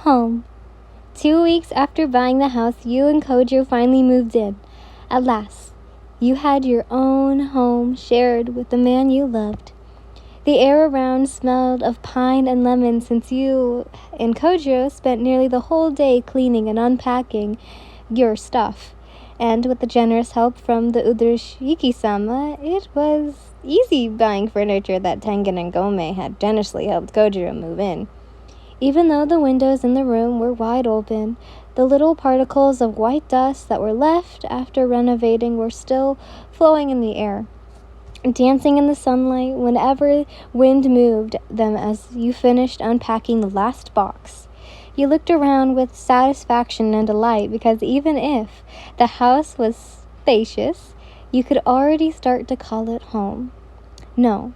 Home. 2 weeks after buying the house, you and Kojo finally moved in. At last, you had your own home shared with the man you loved. The air around smelled of pine and lemon since you and Kojo spent nearly the whole day cleaning and unpacking your stuff. And with the generous help from the Urushiki-sama, it was easy buying furniture that Tengen and Gome had generously helped Kojo move in. Even though the windows in the room were wide open, the little particles of white dust that were left after renovating were still flowing in the air, dancing in the sunlight whenever wind moved them as you finished unpacking the last box. You looked around with satisfaction and delight because even if the house was spacious, you could already start to call it home. No,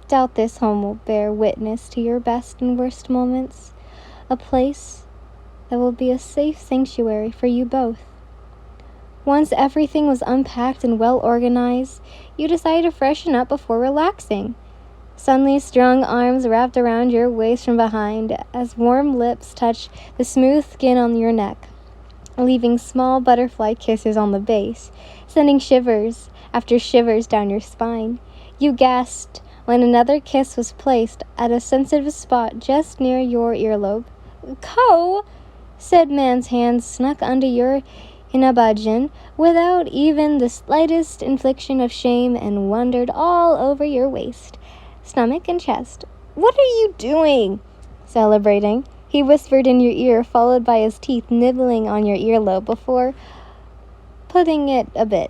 doubt this home will bear witness to your best and worst moments, a place that will be a safe sanctuary for you both. Once everything was unpacked and well organized, you decided to freshen up before relaxing. Suddenly, strong arms wrapped around your waist from behind as warm lips touched the smooth skin on your neck, leaving small butterfly kisses on the base, sending shivers after shivers down your spine. You gasped when another kiss was placed at a sensitive spot just near your earlobe. "Ko!" said man's hand snuck under your hinabajin without even the slightest infliction of shame and wandered all over your waist, stomach, and chest. "What are you doing?" Celebrating, he whispered in your ear, followed by his teeth nibbling on your earlobe before putting it a bit.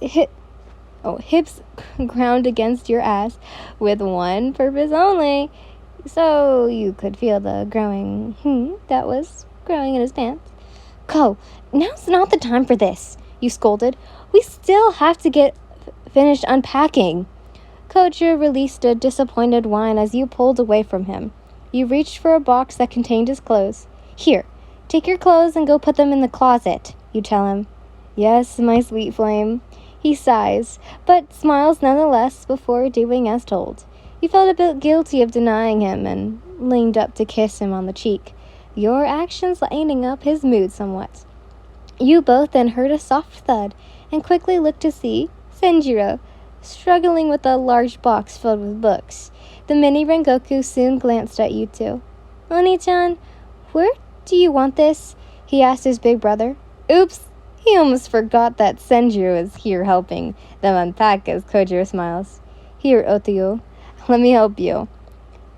Hips ground against your ass with one purpose only, so you could feel the growing that was growing in his pants. "Ko, now's not the time for this," you scolded. "We still have to get finished unpacking." Kojo released a disappointed whine as you pulled away from him. You reached for a box that contained his clothes. "Here, take your clothes and go put them in the closet," you tell him. "Yes, my sweet flame." He sighs, but smiles nonetheless before doing as told. You felt a bit guilty of denying him and leaned up to kiss him on the cheek, your actions lightening up his mood somewhat. You both then heard a soft thud and quickly looked to see Senjiro struggling with a large box filled with books. The mini Rengoku soon glanced at you two. "Oni-chan, where do you want this?" he asked his big brother. Oops! He almost forgot that Senjiro is here helping them unpack as Kojo smiles. "Here, Otoyo, let me help you."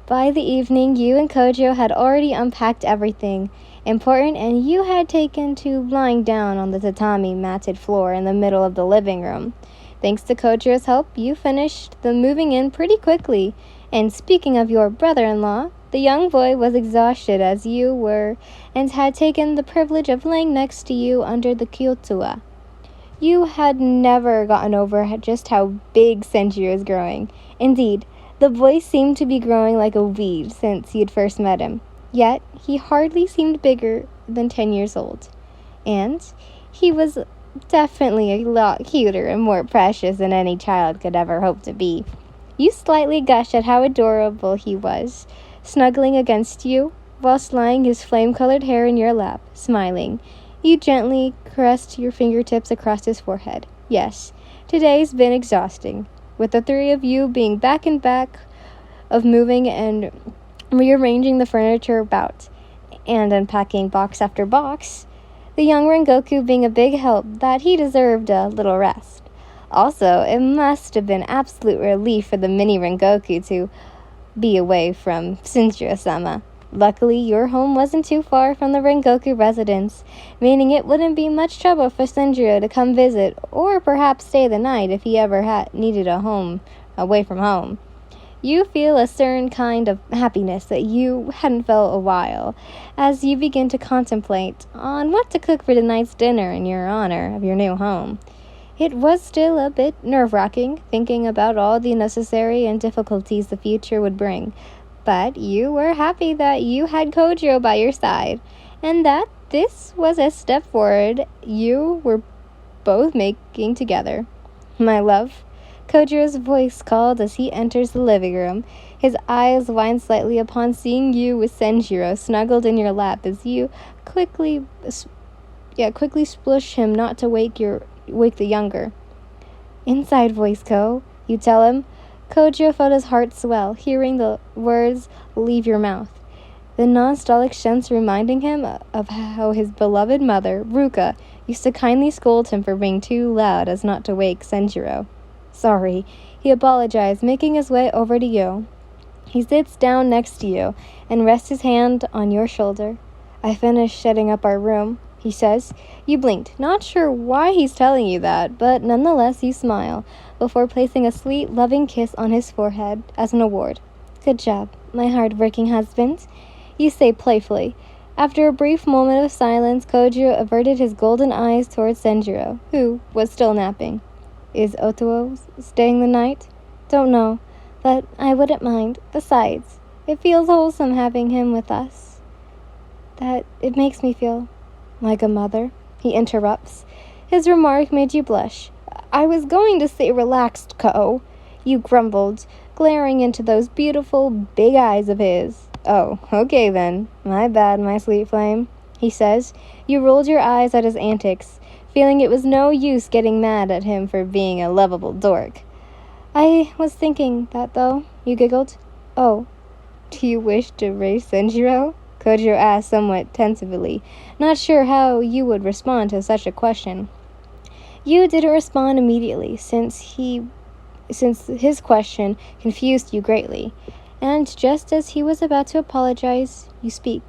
By the evening, you and Kojo had already unpacked everything important, and you had taken to lying down on the tatami matted floor in the middle of the living room. Thanks to Kojo's help, you finished the moving in pretty quickly. And speaking of your brother-in-law, the young boy was exhausted as you were and had taken the privilege of laying next to you under the kyotua. You had never gotten over just how big Senjiro is growing. Indeed, the boy seemed to be growing like a weed since you'd first met him. Yet, he hardly seemed bigger than 10 years old. And he was definitely a lot cuter and more precious than any child could ever hope to be. You slightly gushed at how adorable he was, snuggling against you, whilst lying his flame-colored hair in your lap, smiling. You gently caressed your fingertips across his forehead. Yes, today's been exhausting, with the three of you being back and back of moving and rearranging the furniture about, and unpacking box after box, the young Rengoku being a big help that he deserved a little rest. Also, it must have been absolute relief for the mini Rengoku to be away from Shinjiro-sama. Luckily, your home wasn't too far from the Rengoku residence, meaning it wouldn't be much trouble for Shinjiro to come visit, or perhaps stay the night if he ever needed a home away from home. You feel a certain kind of happiness that you hadn't felt a while, as you begin to contemplate on what to cook for tonight's dinner in your honor of your new home. It was still a bit nerve-wracking, thinking about all the necessary and difficulties the future would bring, but you were happy that you had Kojo by your side, and that this was a step forward you were both making together. "My love," Kojiro's voice called as he enters the living room. His eyes wind slightly upon seeing you with Senjiro snuggled in your lap as you quickly splush him not to wake the younger. Inside voice, Ko, you tell him. Kojiro felt his heart swell, hearing the words leave your mouth. The nostalgic sense reminding him of how his beloved mother, Ruka, used to kindly scold him for being too loud as not to wake Senjiro. Sorry, he apologized, making his way over to you. He sits down next to you and rests his hand on your shoulder. I finished setting up our room, he says. You blinked, not sure why he's telling you that, but nonetheless you smile, before placing a sweet, loving kiss on his forehead as an award. Good job, my hard-working husband, you say playfully. After a brief moment of silence, Kojiro averted his golden eyes towards Senjiro, who was still napping. Is Otomo staying the night? Don't know, but I wouldn't mind. Besides, it feels wholesome having him with us. That it makes me feel like a mother, he interrupts. His remark made you blush. I was going to say relaxed, Ko, you grumbled, glaring into those beautiful big eyes of his. Oh, okay then. My bad, my sweet flame, he says. You rolled your eyes at his antics, feeling it was no use getting mad at him for being a lovable dork. I was thinking that, though, you giggled. Oh, do you wish to raise Senjiro? Kojiro asked somewhat tentatively, not sure how you would respond to such a question. You didn't respond immediately, since his question confused you greatly. And just as he was about to apologize, you speak.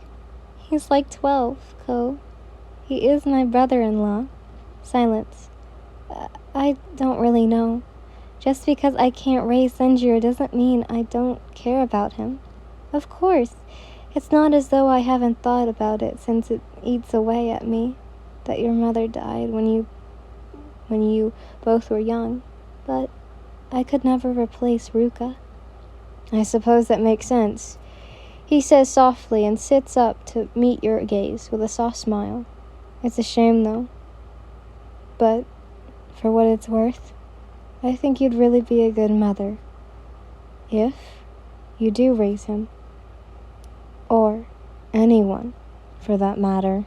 He's like 12, Ko. He is my brother-in-law. Silence. I don't really know. Just because I can't raise Senjiro doesn't mean I don't care about him. Of course, it's not as though I haven't thought about it since it eats away at me that your mother died when you both were young, but I could never replace Ruka. I suppose that makes sense, he says softly and sits up to meet your gaze with a soft smile. It's a shame, though. But, for what it's worth, I think you'd really be a good mother. If you do raise him. Or anyone, for that matter.